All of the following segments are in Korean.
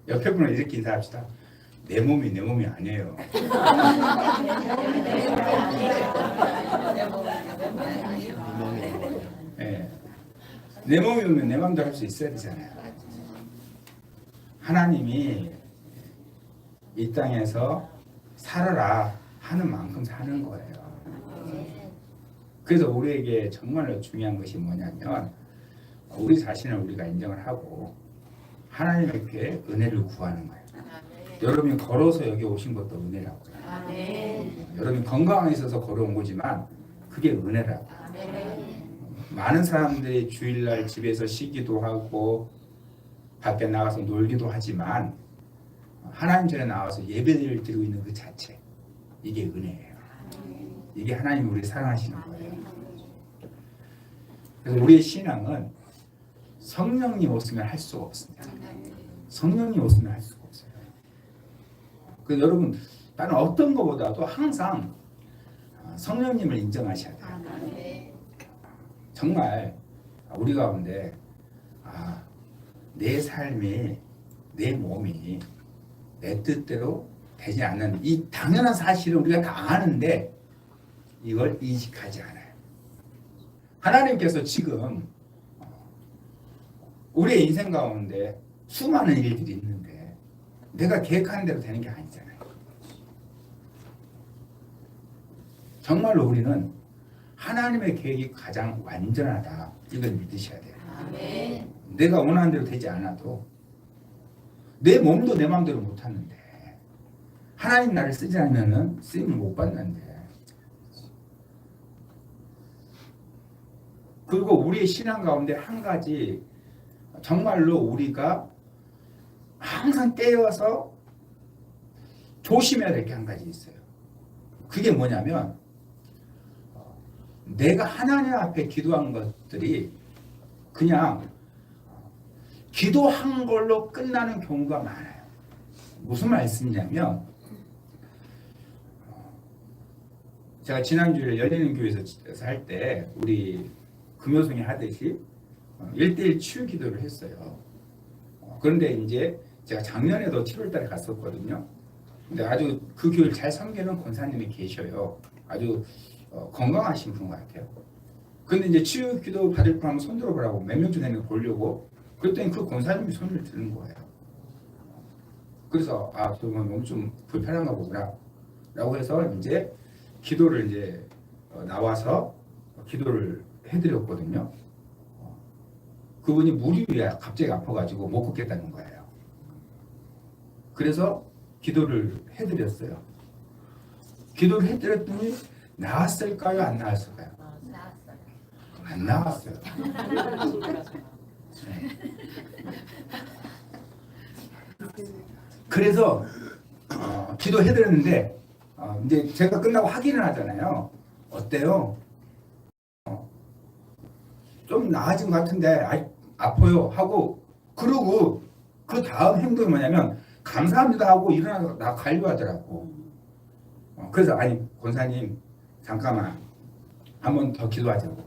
옆에 분을 이렇게 인사합시다. 내 몸이 아니에요. 네. 내 몸이면 내 마음대로 할 수 있어야 되잖아요. 하나님이 이 땅에서 살아라 하는 만큼 사는 거예요. 그래서 우리에게 정말로 중요한 것이 뭐냐면 우리 자신을 우리가 인정을 하고 하나님께 은혜를 구하는 거예요. 여러분이 걸어서 여기 오신 것도 은혜라고요. 여러분이 건강에 있어서 걸어온 거지만 그게 은혜라고요. 많은 사람들이 주일날 집에서 쉬기도 하고 밖에 나가서 놀기도 하지만 하나님 전에 나와서 예배를 드리고 있는 그 자체, 이게 은혜예요. 이게 하나님이 우리 사랑하시는 거예요. 그래서 우리의 신앙은 성령님 없으면 할 수가 없습니다. 성령님 없으면 할 수가 없어요. 그래서 여러분, 다른 어떤 것보다도 항상 성령님을 인정하셔야 돼요. 정말 우리 가운데 내 삶이, 내 몸이 내 뜻대로 되지 않는 이 당연한 사실을 우리가 다 아는데 이걸 인식하지 않아요. 하나님께서 지금 우리의 인생 가운데 수많은 일들이 있는데 내가 계획하는 대로 되는 게 아니잖아요. 정말로 우리는 하나님의 계획이 가장 완전하다. 이걸 믿으셔야 돼요. 아멘. 내가 원하는 대로 되지 않아도 내 몸도 내 마음대로 못하는데 하나님 나를 쓰지 않으면 쓰임을 못 받는데 그리고 우리의 신앙 가운데 한 가지 정말로 우리가 항상 떼어서 조심해야 될 게 한 가지 있어요. 그게 뭐냐면 내가 하나님 앞에 기도한 것들이 그냥 기도한 걸로 끝나는 경우가 많아요. 무슨 말씀이냐면 제가 지난주에 열리는 교회에서 할 때 우리 금요성이 하듯이 1대1 치유 기도를 했어요. 그런데 이제 제가 작년에도 7월달에 갔었거든요. 근데 아주 그 교회를 잘 섬기는 권사님이 계셔요. 아주 건강하신 분 같아요. 근데 이제 치유 기도 받을 분 한번 손 들어보라고 몇 명 전에 보려고 그랬더니 그 권사님이 손을 드는 거예요. 그래서 그러면 몸 좀 불편한가 보구나 라고 해서 이제 기도를 이제 나와서 기도를 해드렸거든요. 그분이 무리 위에 갑자기 아파가지고 못 걷겠다는 거예요. 그래서 기도를 해드렸어요. 기도를 해드렸더니 나았을까요? 안 나았을까요? 안 나왔어요. 그래서 기도해드렸는데 이제 제가 끝나고 확인을 하잖아요. 어때요? 좀 나아진 것 같은데 아파요 하고 그러고 그 다음 행동이 뭐냐면 감사합니다 하고 일어나서 나 가려고 하더라고. 그래서 아니 권사님 잠깐만 한 번 더 기도하자고.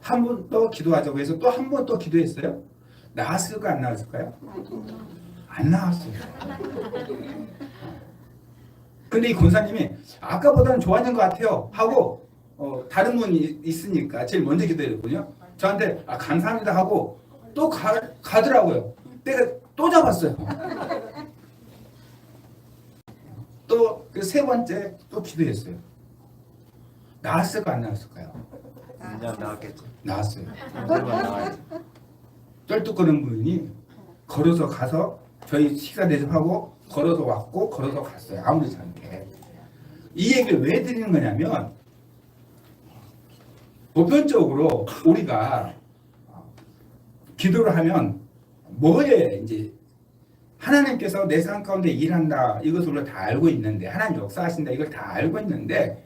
한 번 더 기도하자고 해서 또 한 번 또 기도했어요. 나았을까 안 나았을까요? 안 나왔어요. 근데 이 권사님이 아까보다는 좋아진 것 같아요 하고 다른 분이 있으니까 제일 먼저 기도했거든요. 저한테 감사합니다 하고 또 가더라고요. 내가 또 잡았어요. 또 그 세 번째 또 기도했어요. 나았을까 안 나았을까요? 나왔겠죠. 나왔어요. 나와야죠. 쩔뚝거리는 분이 걸어서 가서 저희 식사 대접하고 걸어서 왔고 걸어서 갔어요. 아무렇지 않게. 이 얘기를 왜 드리는 거냐면 보편적으로 우리가 기도를 하면 뭐에 이제 하나님께서 내 삶 가운데 일한다 이것을 우리가 다 알고 있는데 하나님 역사하신다 이걸 다 알고 있는데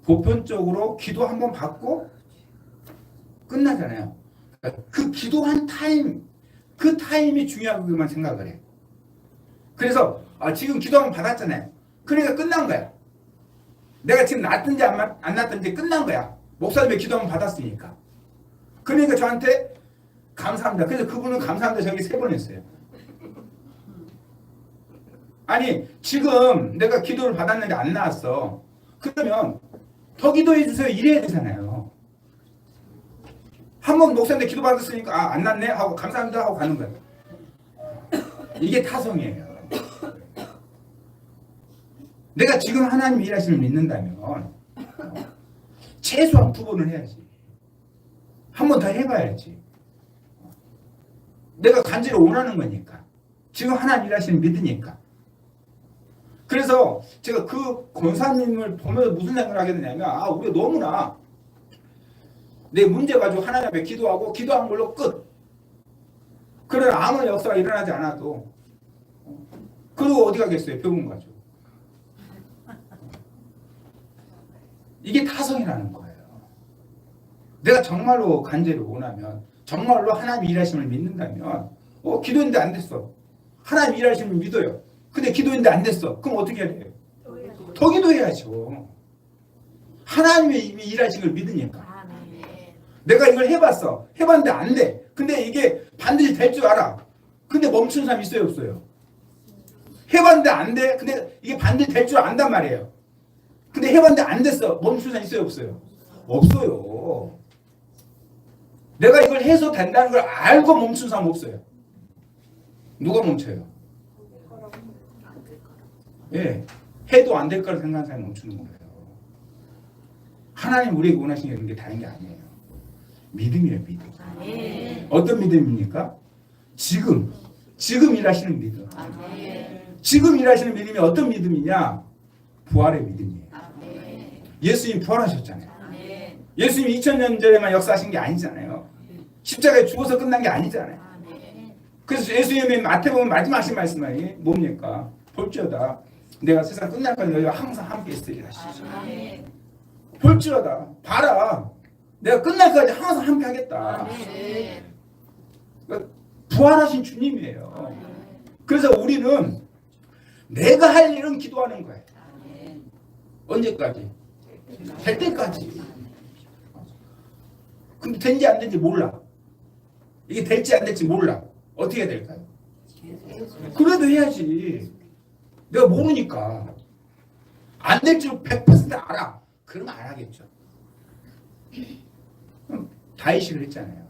보편적으로 기도 한번 받고 끝나잖아요. 그 기도한 타임 그 타임이 중요하게만 생각을 해. 그래서 지금 기도 한번 받았잖아요. 그러니까 끝난 거야. 내가 지금 낫든지 안 낫든지 끝난 거야. 목사님의 기도 한번 받았으니까. 그러니까 저한테 감사합니다. 그래서 그분은 감사합니다 저기 3번 했어요. 아니 지금 내가 기도를 받았는데 안 나왔어. 그러면 더 기도해 주세요 이래야 되잖아요. 한 번 목사한테 기도 받았으니까 아, 안 났네 하고 감사합니다 하고 가는 거예요. 이게 타성이에요. 내가 지금 하나님 일하심을 믿는다면 최소한 2번은 해야지. 한 번 더 해봐야지. 내가 간절히 원하는 거니까. 지금 하나님 일하심을 믿으니까. 그래서 제가 그 권사님을 보면서 무슨 생각을 하게 되냐면 아 우리가 너무나 내 문제 가지고 하나님 앞에 기도하고 기도한 걸로 끝. 그러나 아무런 역사가 일어나지 않아도 그리고 어디 가겠어요? 병원 가죠. 이게 타성이라는 거예요. 내가 정말로 간절히 원하면 정말로 하나님 일하심을 믿는다면 기도했는데 안 됐어. 하나님 일하심을 믿어요. 근데 기도했는데 안 됐어. 그럼 어떻게 해야 돼요? 더 기도해야죠. 하나님의 이미 일하신 걸 믿으니까. 내가 이걸 해봤어. 해봤는데 안 돼. 근데 이게 반드시 될 줄 알아. 근데 멈춘 사람 있어요 없어요? 해봤는데 안 돼. 근데 이게 반드시 될 줄 안단 말이에요. 근데 해봤는데 안 됐어. 멈춘 사람 있어요 없어요? 없어요. 내가 이걸 해서 된다는 걸 알고 멈춘 사람 없어요. 누가 멈춰요? 예, 해도 안 될 거라 생각하는 사람이 멈추는 거예요. 하나님 우리에게 원하시는 게 다른 게 아니에요. 믿음이에요, 믿음. 어떤 믿음입니까? 지금 일하시는 믿음. 지금 일하시는 믿음이 어떤 믿음이냐? 부활의 믿음이에요. 예수님 부활하셨잖아요. 예수님 2000년 전에만 역사하신 게 아니잖아요. 십자가에 죽어서 끝난 게 아니잖아요. 그래서 예수님이 마태복음 마지막 하신 말씀이 뭡니까? 볼지어다 내가 세상 끝날까지 너희와 항상 함께 있으리라 하시죠. 볼지어다 봐라 내가 끝날까지 항상 함께 하겠다. 그러니까 부활하신 주님이에요. 그래서 우리는 내가 할 일은 기도하는 거예요. 언제까지? 될 때까지. 근데 된지 안 된지 몰라. 이게 될지 안 될지 몰라. 어떻게 해야 될까요? 그래도 해야지. 내가 모르니까. 안 될 줄 100% 알아. 그러면 안 하겠죠. 다윗을 했잖아요.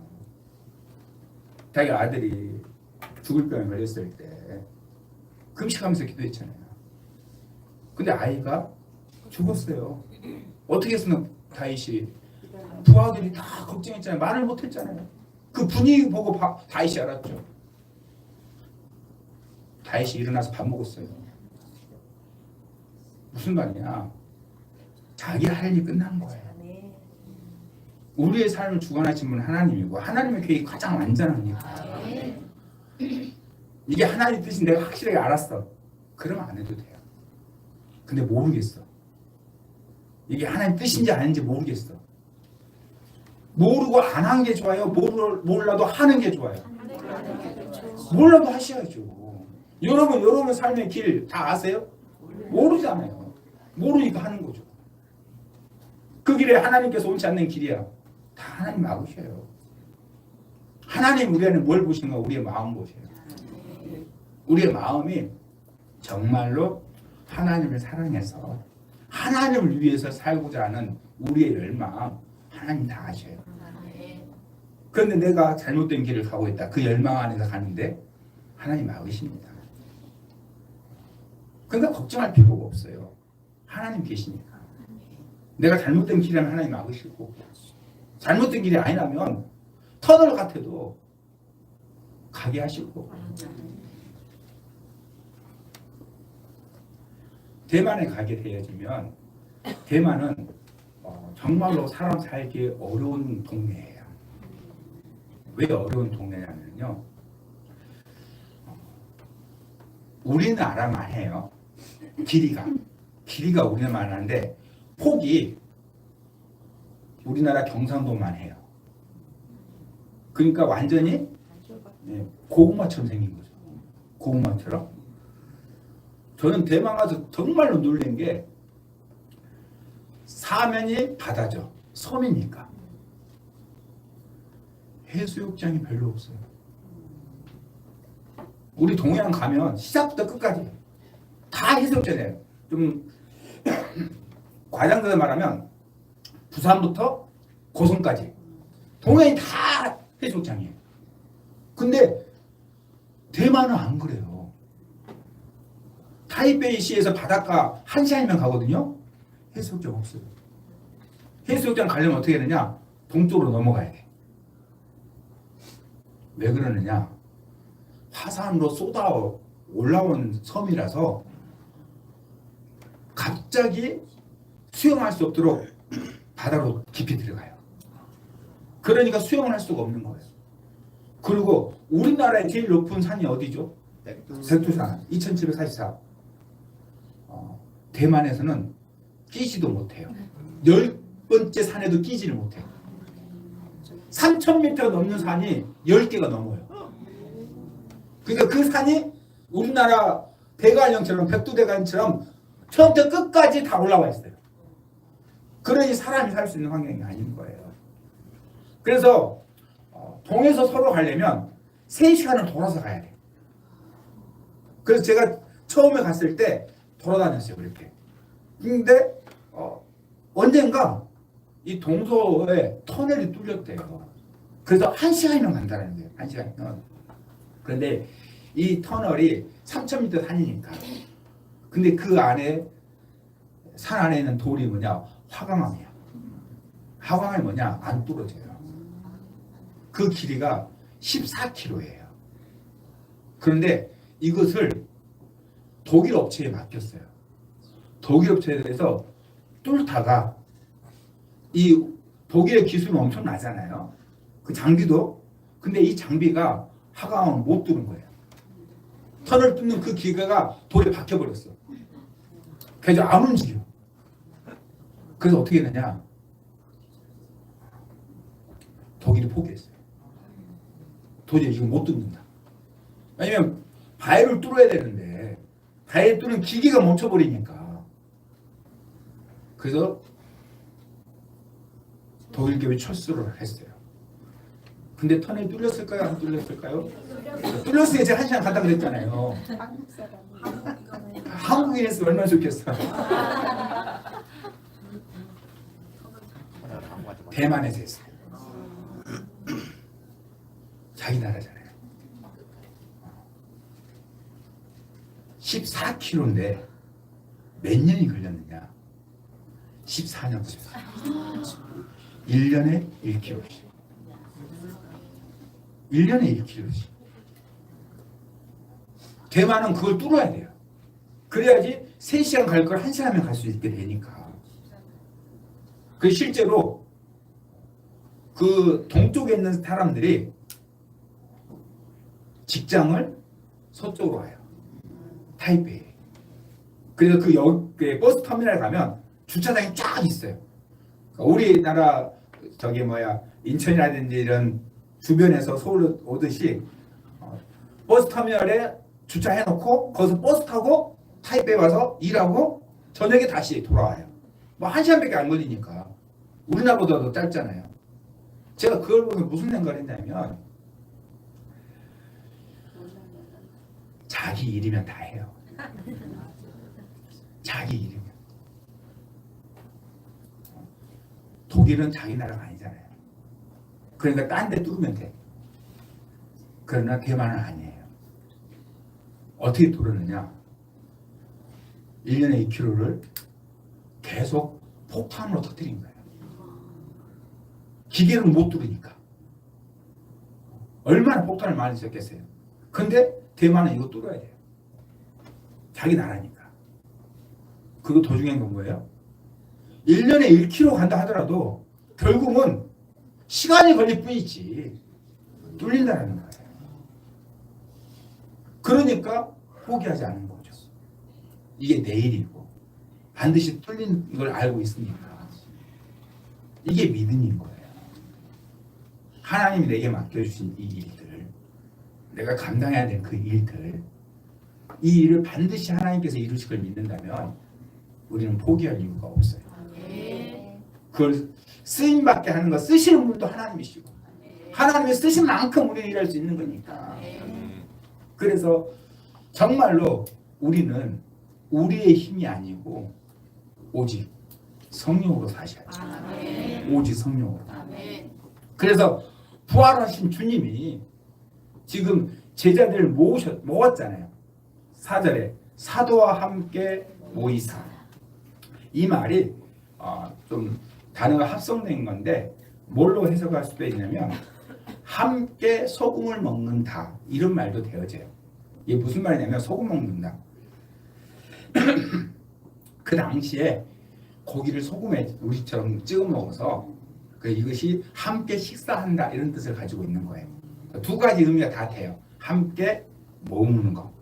자기 아들이 죽을 병에 걸렸을 때 금식하면서 기도했잖아요. 근데 아이가 죽었어요. 어떻게 했으면 다윗이 부하들이 다 걱정했잖아요. 말을 못했잖아요. 그 분위기 보고 다윗이 알았죠. 다윗이 일어나서 밥 먹었어요. 무슨 말이냐? 자기 할 일이 끝난 거예요. 우리의 삶을 주관하신 분은 하나님이고 하나님의 계획이 가장 완전하니까. 이게 하나님의 뜻인 내가 확실하게 알았어. 그러면 안 해도 돼요. 근데 모르겠어. 이게 하나님 뜻인지 아닌지 모르겠어. 모르고 안 한 게 좋아요? 몰라도 하는 게 좋아요? 몰라도 하셔야죠. 여러분 삶의 길 다 아세요? 모르잖아요. 모르니까 하는 거죠. 그 길에 하나님께서 옳지 않는 길이야. 다 하나님 막으셔요. 하나님 우리 안에 뭘 보시는가? 우리의 마음 보셔요. 우리의 마음이 정말로 하나님을 사랑해서 하나님을 위해서 살고자 하는 우리의 열망 하나님 다 아셔요. 그런데 내가 잘못된 길을 가고 있다. 그 열망 안에서 가는데 하나님 막으십니다. 그러니까 걱정할 필요가 없어요. 하나님 계시니까. 내가 잘못된 길이라면 하나님 막으시고 잘못된 길이 아니라면 터널 같아도 가게 하시고. 대만에 가게 되어지면 대만은 정말로 사람 살기 어려운 동네예요. 왜 어려운 동네냐면요. 우리나라만 해요. 길이가 우리나라만 하는데 폭이 우리나라 경상도만 해요. 그러니까 완전히 고구마처럼 생긴 거죠. 고구마처럼. 저는 대만 가서 정말로 놀란 게 사면이 바다죠. 섬이니까. 해수욕장이 별로 없어요. 우리 동해안 가면 시작부터 끝까지 다 해수욕장이에요. 좀 과장돼서 말하면 부산부터 고성까지 동해안이 다 해수욕장이에요. 근데 대만은 안 그래요. 타이베이시에서 바닷가 1시간이면 가거든요. 해수욕장 없어요. 해수욕장 가려면 어떻게 되느냐? 동쪽으로 넘어가야 돼. 왜 그러느냐? 화산으로 쏟아 올라온 섬이라서 갑자기 수영할 수 없도록 바다로 깊이 들어가요. 그러니까 수영을 할 수가 없는 거예요. 그리고 우리나라의 제일 높은 산이 어디죠? 백두산 2744. 대만에서는 끼지도 못해요. 10번째 산에도 끼지를 못해요. 3,000m 넘는 산이 10개가 넘어요. 그러니까 그 산이 우리나라 대관령처럼 백두대간처럼 처음부터 끝까지 다 올라와 있어요. 그러니 사람이 살 수 있는 환경이 아닌 거예요. 그래서 동에서 서로 가려면 3시간을 돌아서 가야 돼요. 그래서 제가 처음에 갔을 때 돌아다녔어요. 그렇게. 근데 언젠가 이 동서에 터널이 뚫렸대요. 그래서 1시간이면 간다는 거예요. 1시간이면. 그런데 이 터널이 3,000m 산이니까. 근데 그 안에 산 안에 있는 돌이 뭐냐? 화강암이야. 화강암이 뭐냐? 안 뚫어져요. 그 길이가 14km예요. 그런데 이것을 독일 업체에 맡겼어요. 독일 업체에 대해서 뚫다가 이 독일의 기술은 엄청나잖아요. 그 장비도. 근데 이 장비가 화강암을 못 뚫은 거예요. 터널 뚫는 그 기계가 돌에 박혀버렸어. 그래서 안 움직여. 그래서 어떻게 되냐? 독일이 포기했어요. 도저히 이거 못 뚫는다. 왜냐면 바위를 뚫어야 되는데 바위를 뚫는 기계가 멈춰버리니까. 그래서 독일 기업이 철수를 했어요. 근데 터널이 뚫렸을까요? 안 뚫렸을까요? 뚫렸어야 제가 1시간 갔다 그랬잖아요. 한국인 했으면 얼마나 좋겠어. 대만에서 했어요. 자기 나라잖아요. 14km인데 몇 년이 걸렸느냐? 14년 걸렸어요. 1년에 1km씩. 1년에 1km씩. 대만은 그걸 뚫어야 돼요. 그래야지 3시간 갈 걸 1시간이면 갈 수 있게 되니까. 그 실제로 그 동쪽에 있는 사람들이 직장을 서쪽으로 와요. 타이베이. 그래서 그 버스 터미널 가면 주차장이 쫙 있어요. 그러니까 우리나라 인천이라든지 이런 주변에서 서울로 오듯이 버스 터미널에 주차해놓고 거기서 버스 타고 타이베이 와서 일하고 저녁에 다시 돌아와요. 뭐 1시간밖에 안 걸리니까. 우리나라보다 더 짧잖아요. 제가 그걸 보면 무슨 생각을 했냐면 자기 일이면 다 해요. 자기 일이면. 독일은 자기 나라가 아니잖아요. 그러니까 딴 데 뚫으면 돼. 그러나 대만은 아니에요. 어떻게 뚫었느냐? 1년에 2km를 계속 폭탄으로 터뜨린 거예요. 기계를 못 뚫으니까. 얼마나 폭탄을 많이 썼겠어요. 근데 대만은 이거 뚫어야 돼요. 자기 나라니까. 그거 더 중요한 건 뭐예요? 1년에 1km 간다 하더라도 결국은 시간이 걸릴 뿐이지 뚫린다는 거예요. 그러니까 포기하지 않은 거죠. 이게 내일이고 반드시 뚫린 걸 알고 있으니까. 이게 믿음인 거예요. 하나님이 내게 맡겨주신 이 일들, 내가 감당해야 되는 그 일들, 이 일을 반드시 하나님께서 이루실 걸 믿는다면 우리는 포기할 이유가 없어요. 그걸 쓰임받게 하는 거 쓰시는 분도 하나님이시고 하나님이 쓰신 만큼 우리는 일할 수 있는 거니까. 그래서 정말로 우리는 우리의 힘이 아니고 오직 성령으로 사셔야 돼요. 오직 성령으로. 그래서 부활하신 주님이 지금 제자들을 모았잖아요. 4절에 사도와 함께 모이사. 이 말이 좀 단어가 합성된 건데 뭘로 해석할 수도 있냐면 함께 소금을 먹는다 이런 말도 되어져요. 이게 무슨 말이냐면 소금 먹는다. 그 당시에 고기를 소금에 우리처럼 찍어 먹어서 이것이 함께 식사한다 이런 뜻을 가지고 있는 거예요. 두 가지 의미가 다 돼요. 함께 먹는 거,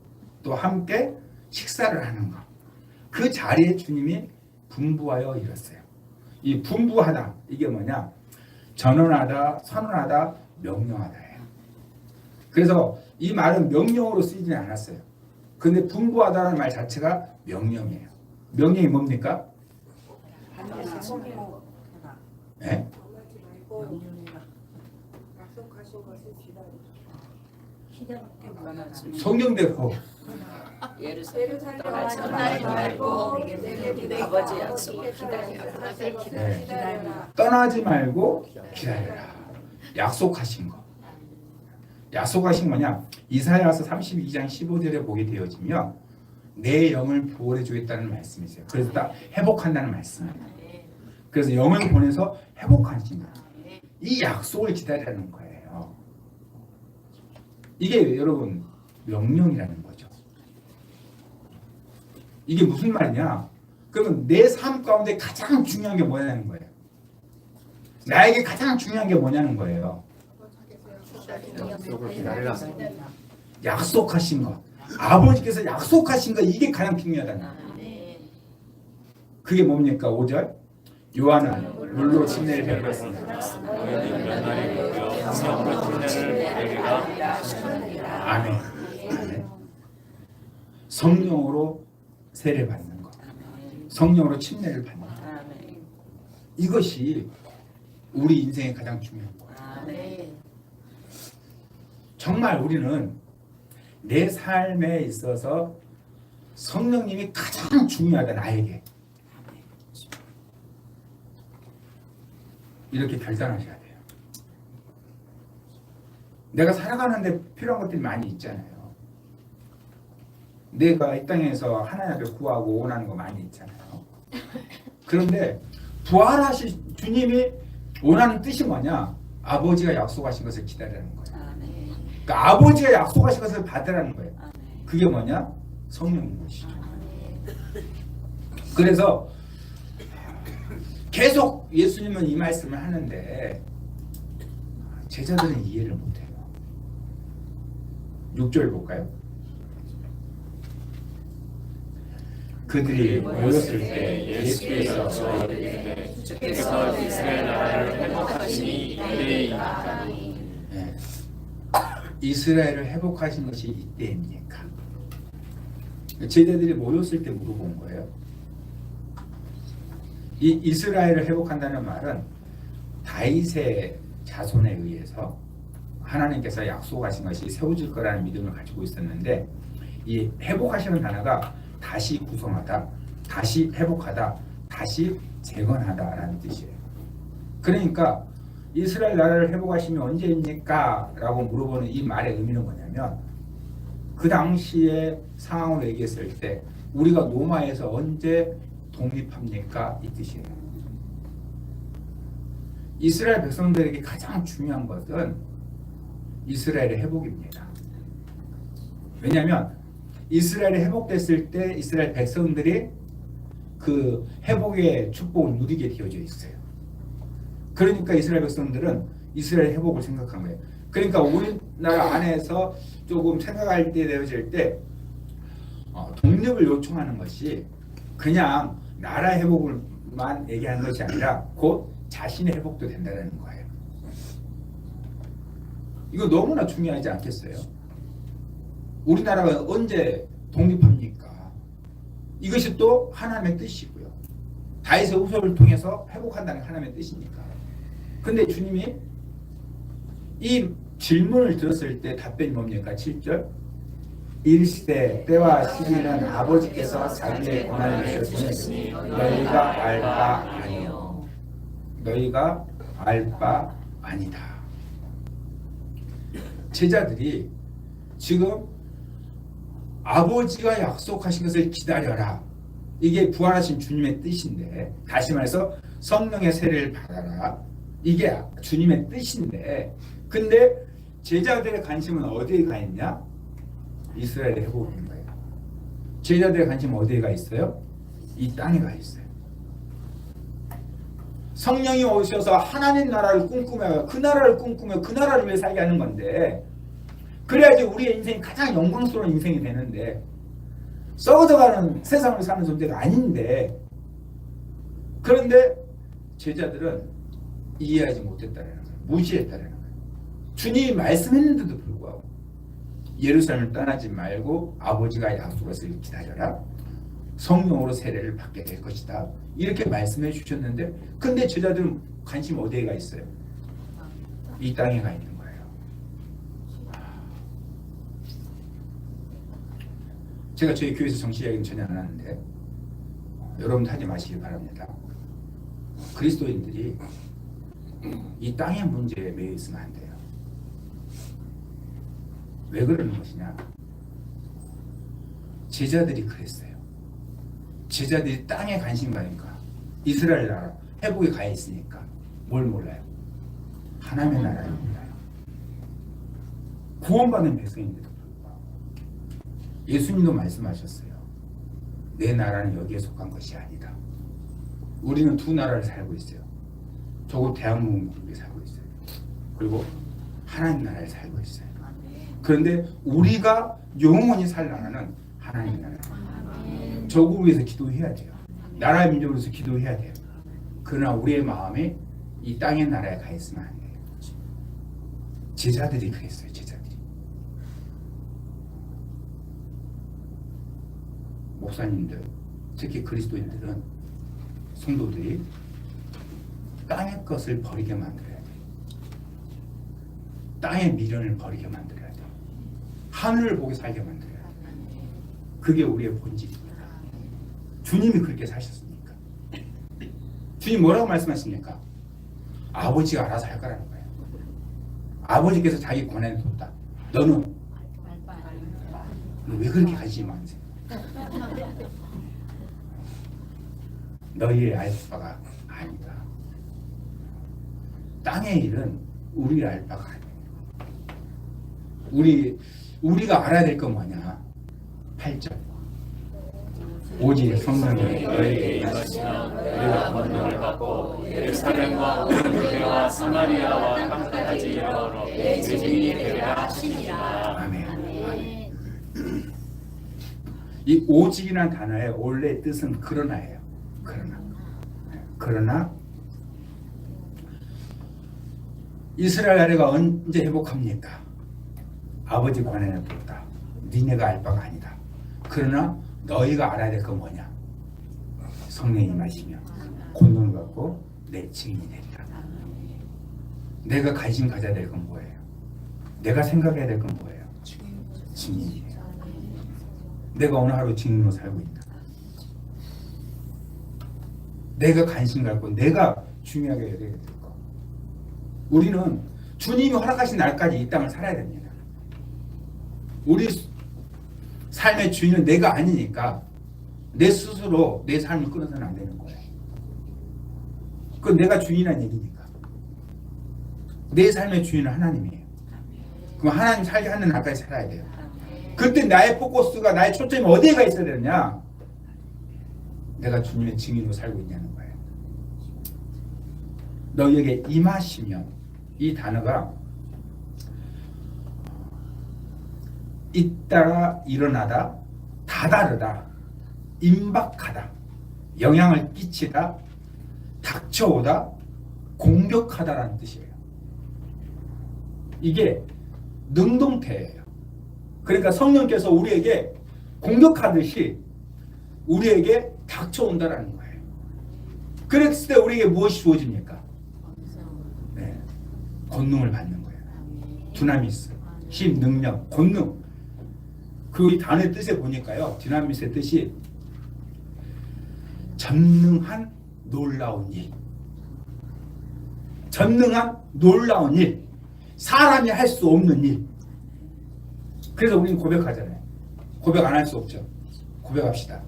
또 함께 식사를 하는 거. 그 자리에 주님이 분부하여 이뤘어요. 이 분부하다 이게 뭐냐? 전언하다, 선언하다, 명령하다예요. 그래서 이 말은 명령으로 쓰이지는 않았어요. 근데 분부하다는 말 자체가 명령이에요. 명령이 뭡니까? 네? 성경대로 떠나지 말고 아버지 약속을 기다려. 떠나지 말고 기다려라. 약속하신 거. 약속하신 뭐냐? 이사야서 32장 15절에 보게 되어지면 내 영을 부어해 주겠다는 말씀이세요. 그래서 딱 회복한다는 말씀이에요. 그래서 영을 보내서 회복하신 거예요. 이 약속을 기다리는 거예요. 이게 여러분 명령이라는 거죠. 이게 무슨 말이냐? 그러면 내 삶 가운데 가장 중요한 게 뭐냐는 거예요. 나에게 가장 중요한 게 뭐냐는 거예요. 약속을 기다리라. 약속하신 것. 아버지께서 약속하신 것 이게 가장 중요하다는 거예요. 그게 뭡니까? 5절. 요한은 물로 침례를 베풀었습니다. 아멘. 아멘. 성령으로 세례 받는 것. 성령으로 침례를 받는 것. 이것이 우리 인생의 가장 중요한 거예요. 정말 우리는 내 삶에 있어서 성령님이 가장 중요하다 나에게. 이렇게 결단하셔야 돼요. 내가 살아가는데 필요한 것들이 많이 있잖아요. 내가 이 땅에서 하나님 앞에 구하고 원하는 거 많이 있잖아요. 그런데 부활하신 주님이 원하는 뜻이 뭐냐? 아버지가 약속하신 것을 기다리라는 거예요. 그러니까 아버지가 약속하신 것을 받으라는 거예요. 그게 뭐냐? 성령인 것이죠. 그래서 계속 예수님은 이 말씀을 하는데 제자들은 이해를 못해요. 6절 볼까요? 그들이 모였을 때 예수께서 저희에게 주께서 이스라엘 나라를 회복하시니 이때이니까. 네. 이스라엘을 회복하신 것이 이때입니까? 제자들이 모였을 때 물어본 거예요. 이 이스라엘을 회복한다는 말은 다윗의 자손에 의해서 하나님께서 약속하신 것이 세워질 거라는 믿음을 가지고 있었는데 이 회복하시는 단어가 다시 구성하다, 다시 회복하다, 다시 재건하다라는 뜻이에요. 그러니까 이스라엘 나라를 회복하시면 언제입니까? 라고 물어보는 이 말의 의미는 뭐냐면 그 당시의 상황을 얘기했을 때 우리가 로마에서 언제 독립합니까? 이 뜻이에요. 이스라엘 백성들에게 가장 중요한 것은 이스라엘의 회복입니다. 왜냐하면 이스라엘이 회복됐을 때 이스라엘 백성들이 그 회복의 축복을 누리게 되어져 있어요. 그러니까 이스라엘 백성들은 이스라엘 회복을 생각한 거예요. 그러니까 우리나라 안에서 조금 생각할 때 되어질 때 독립을 요청하는 것이 그냥 나라 회복을만 얘기하는 것이 아니라 곧 자신의 회복도 된다는 거예요. 이거 너무나 중요하지 않겠어요? 우리나라가 언제 독립합니까? 이것이 또 하나님의 뜻이고요. 다윗의 후손을 통해서 회복한다는 하나님의 뜻이니까. 근데 주님이 이 질문을 들었을 때 답변이 뭡니까? 7절. 일시대 때와 시기는 아버지께서 자기의 권한을 주셨으니 너희가 알 바 아니요. 너희가 알 바 아니다. 제자들이 지금 아버지가 약속하신 것을 기다려라. 이게 부활하신 주님의 뜻인데, 다시 말해서 성령의 세례를 받아라. 이게 주님의 뜻인데, 근데 제자들의 관심은 어디에 가 있냐? 이스라엘의 회복인 거예요. 제자들의 관심은 어디에 가 있어요? 이 땅에 가 있어요. 성령이 오셔서 하나님 나라를 꿈꾸며 그 나라를 꿈꾸며 그 나라를 위해 살게 하는 건데, 그래야지 우리의 인생이 가장 영광스러운 인생이 되는데, 썩어져가는 세상을 사는 존재가 아닌데, 그런데 제자들은 이해하지 못했다는 거예요. 무시했다는 거예요. 주님이 말씀했는데도 불구하고 예루살렘을 떠나지 말고 아버지가 약속했을 기다려라. 성령으로 세례를 받게 될 것이다. 이렇게 말씀해 주셨는데, 근데 제자들은 관심 어디에 가 있어요? 이 땅에 가 있는 거예요. 제가 저희 교회에서 정치 이야기는 전혀 안 하는데 여러분 하지 마시길 바랍니다. 그리스도인들이 이 땅의 문제에 매여 있으면 안 돼요. 왜 그러는 것이냐? 제자들이 그랬어요. 제자들이 땅에 관심 가니까, 이스라엘 나라 회복에 가 있으니까 뭘 몰라요? 하나님의 나라를 몰라요. 구원받은 백성인데도 불구하고 예수님도 말씀하셨어요. 내 나라는 여기에 속한 것이 아니다. 우리는 두 나라를 살고 있어요. 저곳 대한민국에 살고 있어요. 그리고 하나님 나라에 살고 있어요. 그런데 우리가 영원히 살 나라는 하나님 나라. 저국을 위해서 기도해야 돼요. 나라의 민족을 위해서 기도해야 돼요. 그러나 우리의 마음이 이 땅의 나라에 가 있으면 안 돼요. 제자들이 그랬어요. 제자들이. 목사님들, 특히 그리스도인들은, 성도들이 땅의 것을 버리게 만들어야 돼요. 땅의 미련을 버리게 만들어야 돼요. 하늘을 보게 살게 만들어야 돼요. 그게 우리의 본질입니다. 주님이 그렇게 사셨으니까. 주님 뭐라고 말씀하십니까? 아버지가 알아서 할 거라는 거예요. 아버지께서 자기 권한을 뒀다. 너는 왜 그렇게 관심이 많으세요? 너희의 알 바가 아니다. 땅의 일은 우리 알 바가 아니에요. 우리가 알아야 될 건 뭐냐? 8절. 오직 성령이 너희에게 임하시면 너희가 권능을 받고 예루살렘과 온 유대와 사마리아와 땅까지 이르러 내 증인이 되리라 하시니라. 아멘. 아멘. 이 오직이라는 단어의 원래 뜻은 그러나예요. 그러나 이스라엘 나라가 언제 회복합니까? 아버지 권한을 뒀다. 니네가 알 바가 아니다. 그러나 너희가 알아야 될 건 뭐냐? 성령이 임하시면 권능을 갖고 내 증인이 된다. 내가 관심 가져야 될 건 뭐예요? 내가 생각해야 될 건 뭐예요? 증인이에요. 내가 오늘 하루 증인으로 살고 있다. 내가 관심 갖고 내가 중요하게 해야 될 거. 우리는 주님이 허락하신 날까지 이 땅을 살아야 됩니다. 우리 삶의 주인은 내가 아니니까 내 스스로 내 삶을 끊어서는 안 되는 거예요. 그건 내가 주인이라는 얘기니까. 내 삶의 주인은 하나님이에요. 그럼 하나님 살게 하는 날까지 살아야 돼요. 그때 나의 포커스가, 나의 초점이 어디에 가 있어야 되느냐? 내가 주님의 증인으로 살고 있냐는 거예요. 너희에게 임하시면, 이 단어가 잇따라 일어나다, 다다르다, 임박하다, 영향을 끼치다, 닥쳐오다, 공격하다라는 뜻이에요. 이게 능동태예요. 그러니까 성령께서 우리에게 공격하듯이 우리에게 닥쳐온다라는 거예요. 그랬을 때 우리에게 무엇이 주어집니까? 네, 권능을 받는 거예요. 두나미스. 힘, 능력, 권능. 그 단어의 뜻에 보니까요. 두나미스의 뜻이 전능한 놀라운 일. 전능한 놀라운 일. 사람이 할 수 없는 일. 그래서 우리는 고백하잖아요. 고백 안 할 수 없죠. 고백합시다.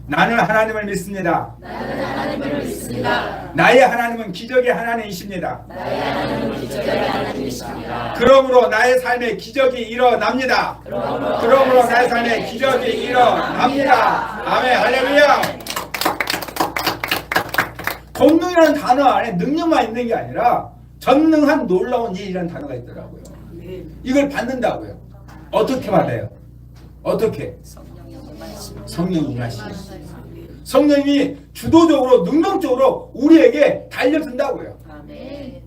나는 하나님을 믿습니다. 나는 하나님을 믿습니다. 나의 하나님은 기적의 하나님이십니다. 나의 하나님은 기적의 하나님이십니다. 그러므로 나의 삶에 기적이 일어납니다. 그러므로 나의 삶에 기적이 일어납니다. 아멘. 할렐루야. 권능이라는 단어 안에 능력만 있는 게 아니라 전능한 놀라운 일이라는 단어가 있더라고요. 이걸 받는다고요. 어떻게 받아요? 어떻게? 성령이 임하시니. 성령이 주도적으로 능동적으로 우리에게 달려든다고요. 아멘.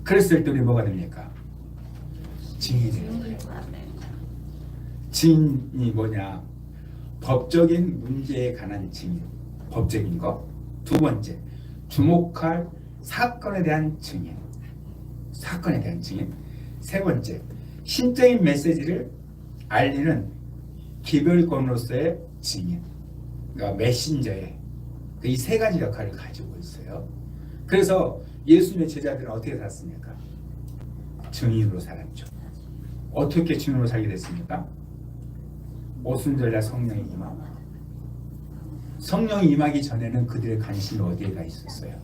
그랬을 때 우리 뭐가 됩니까? 증인이 되는 거예요. 증인이 뭐냐? 법적인 문제에 관한 증인. 법적인 것. 두 번째, 주목할 사건에 대한 증인. 사건에 대한 증인. 세 번째, 신적인 메시지를 알리는 기별권으로서의 증인. 그러니까 메신저의 이 세 가지 역할을 가지고 있어요. 그래서 예수님의 제자들은 어떻게 살았습니까? 증인으로 살았죠. 어떻게 증인으로 살게 됐습니까? 오순절날 성령이 임하고, 성령이 임하기 전에는 그들의 관심이 어디에 가 있었어요?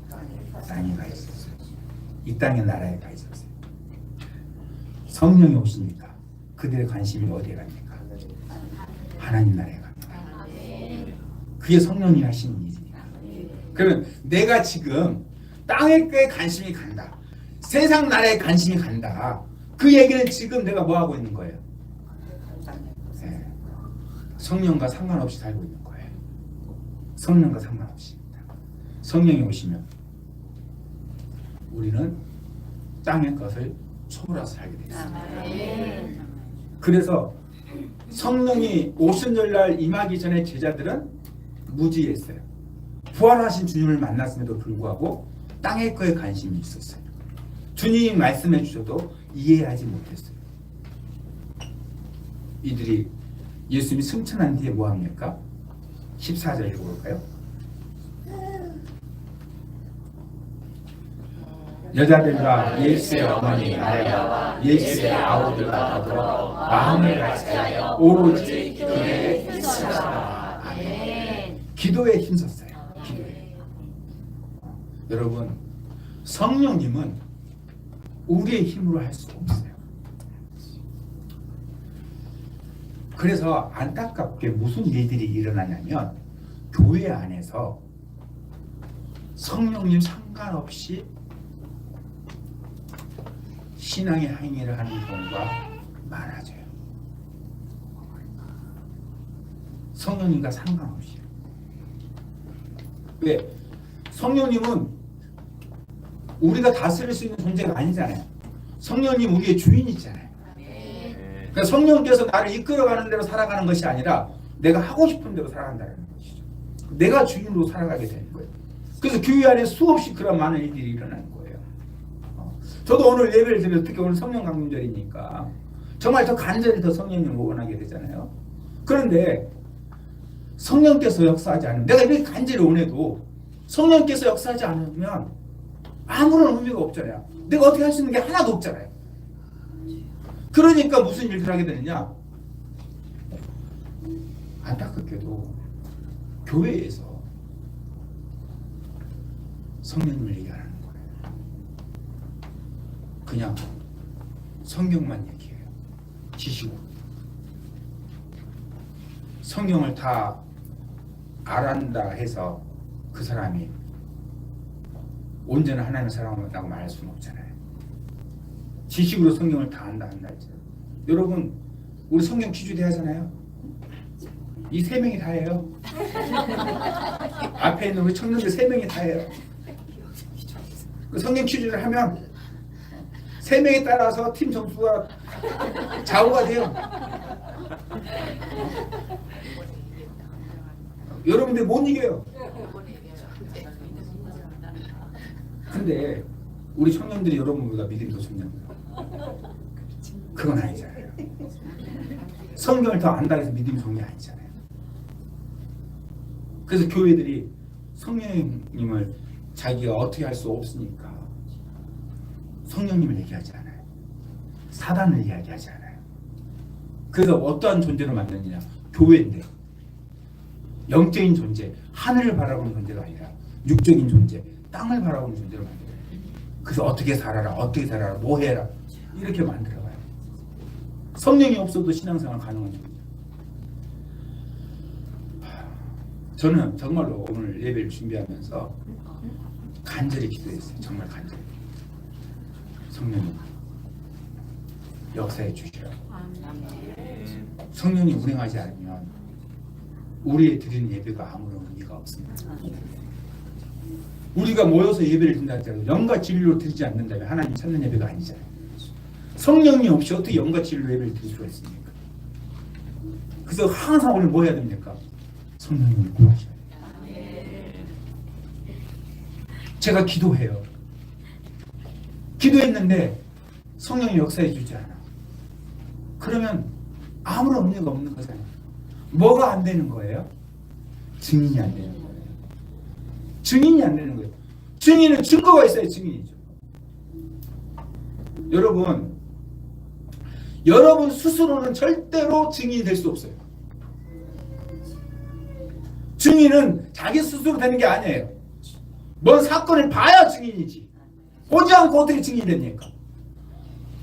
땅에 가 있었어요. 이 땅의 나라에 가 있었어요. 성령이 오시니까 그들의 관심이 어디에 갑니까? 하나님 나라에 갑니다. 그게 성령이 하시는 일입니다. 그러면 내가 지금 땅의 꽤 관심이 간다. 세상 나라에 관심이 간다. 그 얘기는 지금 내가 뭐 하고 있는 거예요? 네. 성령과 상관없이 살고 있는 거예요. 성령과 상관없이. 성령이 오시면 우리는 땅의 것을 초월해서 살게 되겠습니다. 그래서 성령이 오순절날 임하기 전에 제자들은 무지했어요. 부활하신 주님을 만났음에도 불구하고 땅의 거에 관심이 있었어요. 주님이 말씀해 주셔도 이해하지 못했어요. 이들이 예수님이 승천한 뒤에 뭐 합니까? 14절 읽어볼까요? 여자들과 예수의 어머니 마리아와 예수의 아우들과 더불어 마음을 같이하여 오로지 기도에 힘쓰라. 기도에 힘썼어요. 기도에. 여러분, 성령님은 우리의 힘으로 할 수 없어요. 그래서 안타깝게 무슨 일들이 일어나냐면 교회 안에서 성령님 상관없이 신앙의 행위를 하는 경우가 많아져요. 성령님과 상관없이. 왜? 성령님은 우리가 다스릴 수 있는 존재가 아니잖아요. 성령님 우리의 주인이잖아요. 그러니까 성령께서 나를 이끌어가는 대로 살아가는 것이 아니라 내가 하고 싶은 대로 살아간다는 것이죠. 내가 주인으로 살아가게 되는 거예요. 그래서 교회 안에 수없이 그런 많은 일들이 일어나는 거예요. 저도 오늘 예배를 드려서 특히 오늘 성령 강림절이니까 정말 더 간절히 더 성령님을 원하게 되잖아요. 그런데 성령께서 역사하지 않으면, 내가 이렇게 간절히 원해도 성령께서 역사하지 않으면 아무런 의미가 없잖아요. 내가 어떻게 할 수 있는 게 하나도 없잖아요. 그러니까 무슨 일을 하게 되느냐? 안타깝게도 교회에서 성령님을 얘기하는 거예요. 그냥 성경만 얘기해요. 지식으로. 성경을 다 알았다 해서 그 사람이 온전한 하나님의 사람이라고 말할 수는 없잖아요. 지식으로 성경을 다 한다 했잖아요. 여러분, 우리 성경 퀴즈대 하잖아요. 이 세 명이 다 해요. 앞에 있는 우리 청년들 세 명이 다 해요. 그 성경 퀴즈를 하면 세 명에 따라서 팀 점수가 좌우가 돼요. 여러분들 못 이겨요. 근데 우리 청년들이 여러분보다 믿음이 더 중요합니다. 그건 아니잖아요. 성경을 더 안다 해서 믿음이 좋은 게 아니잖아요. 그래서 교회들이 성령님을 자기가 어떻게 할 수 없으니까 성령님을 얘기하지 않아요. 사단을 이야기하지 않아요. 그래서 어떠한 존재로 만드느냐? 교회인데 영적인 존재, 하늘을 바라보는 존재가 아니라 육적인 존재, 땅을 바라보는 존재로 만들어요. 그래서 어떻게 살아라, 어떻게 살아라, 뭐 해라 이렇게 만들어가요. 성령이 없어도 신앙생활 가능한 존재. 저는 정말로 오늘 예배를 준비하면서 간절히 기도했어요. 정말 간절히. 성령님 역사해 주시라고. 성령이 운행하지 않으면 우리의 드리는 예배가 아무런 의미가 없습니다. 우리가 모여서 예배를 드린다 할지라도 영과 진리로 드리지 않는다면 하나님 찾는 예배가 아니잖아요. 성령이 없이 어떻게 영과 진리로 예배를 드릴 수가 있습니까? 그래서 항상 오늘 뭐 해야 됩니까? 성령님을 구하셔야 돼요. 제가 기도해요. 기도했는데 성령이 역사해 주지 않아. 그러면 아무런 의미가 없는 거잖아요. 뭐가 안 되는 거예요? 증인이 안 되는 거예요. 증인이 안 되는 거예요. 증인은 증거가 있어야 증인이죠. 여러분 스스로는 절대로 증인이 될 수 없어요. 증인은 자기 스스로 되는 게 아니에요. 뭔 사건을 봐야 증인이지. 보지 않고 어떻게 증인이 됩니까?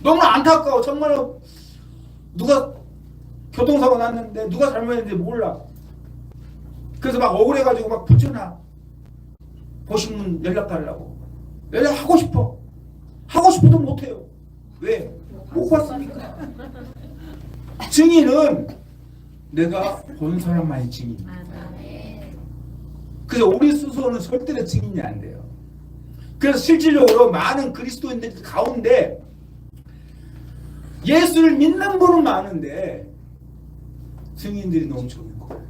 너무 안타까워. 정말로 누가 교통사고 났는데 누가 잘못했는지 몰라. 그래서 막 억울해가지고 막 붙여놔. 보신 분 연락달라고. 연락하고 싶어. 하고 싶어도 못해요. 왜? 못 봤으니까. 증인은 내가 본 사람만이 증인입니다. 그래서 우리 스스로는 절대로 증인이 안 돼요. 그래서 실질적으로 많은 그리스도인들 가운데 예수를 믿는 분은 많은데 증인들이 너무 적은 거예요.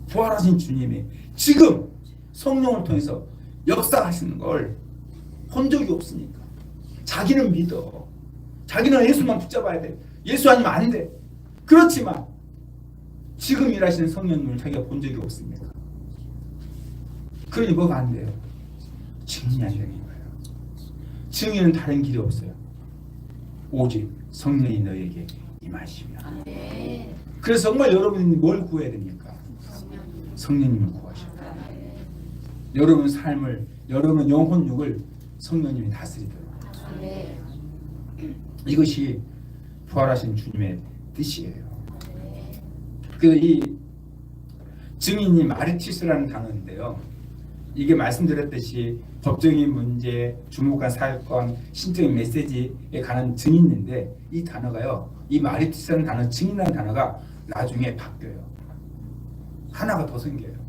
부활하신 주님이 지금 성령을 통해서 역사하시는 걸 본 적이 없으니까 자기는 믿어. 자기는 예수만 붙잡아야 돼. 예수 아니면 안 돼. 그렇지만 지금 일하시는 성령님을 자기가 본 적이 없습니다. 그러니 뭐가 안 돼요? 증인이 안 되는 거예요. 증인은 다른 길이 없어요. 오직 성령이 너에게 임하시면. 그래서 정말 여러분이 뭘 구해야 됩니까? 성령님을 구하셔야 돼요. 여러분 삶을, 여러분 영혼육을 성령님이 다스리도록. 이것이 부활하신 주님의 뜻이에요. 그래서 이 증인이 마르티스라는 단어인데요. 이게 말씀드렸듯이 법적인 문제, 주목한 사건, 신적인 메시지에 관한 증인인데 이 단어가요. 이 마르티스라는 단어, 증인이라는 단어가 나중에 바뀌어요. 하나가 더 생겨요.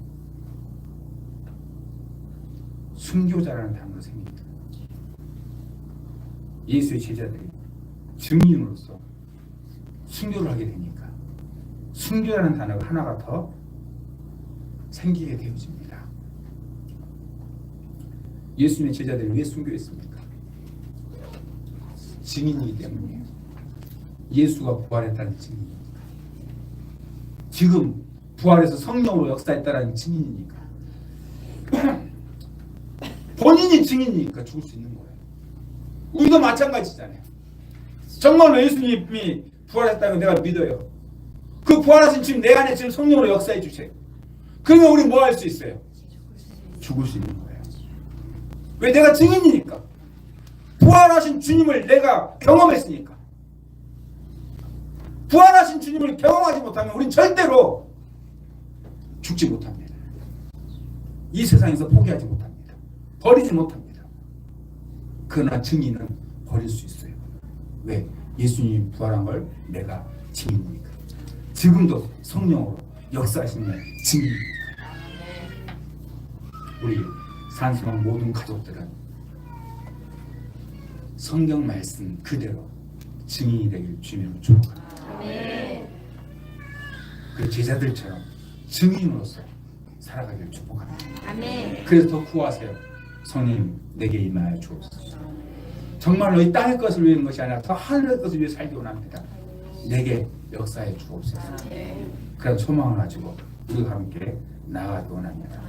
순교자라는 단어가 생깁니다. 예수의 제자들이 증인으로서 순교를 하게 되니까 순교라는 단어가 하나가 더 생기게 되어집니다. 예수님의 제자들이 왜 순교했습니까? 증인이기 때문이에요. 예수가 부활했다는 증인이니까. 지금 부활해서 성령으로 역사했다는 증인이니까. 본인이 증인이니까 죽을 수 있는 거예요. 우리도 마찬가지잖아요. 정말로 예수님이 부활했다는 걸 내가 믿어요. 그 부활하신 지금 내 안에 지금 성령으로 역사해 주세요. 그러면 우리 뭐 할 수 있어요? 죽을 수 있는 거예요. 왜? 내가 증인이니까. 부활하신 주님을 내가 경험했으니까. 부활하신 주님을 경험하지 못하면 우린 절대로 죽지 못합니다. 이 세상에서 포기하지 못합니다. 버리지 못합니다. 그러나 증인은 버릴 수 있어요. 왜? 예수님이 부활한 걸 내가 증인이니까. 지금도 성령으로 역사하시는 증인입니다. 우리 산수방 모든 가족들은 성경 말씀 그대로 증인이 되길 주님으로 축복합니다. 그 제자들처럼 증인으로서 살아가길 축복합니다. 그래서 더 구하세요. 성님 내게 임하여 주옵소서. 정말로 이 땅의 것을 위한 것이 아니라 더 하늘의 것을 위해 살기 원합니다. 내게 역사해 주옵소서. 그런 소망을 가지고 우리가 함께 나아가기 원합니다.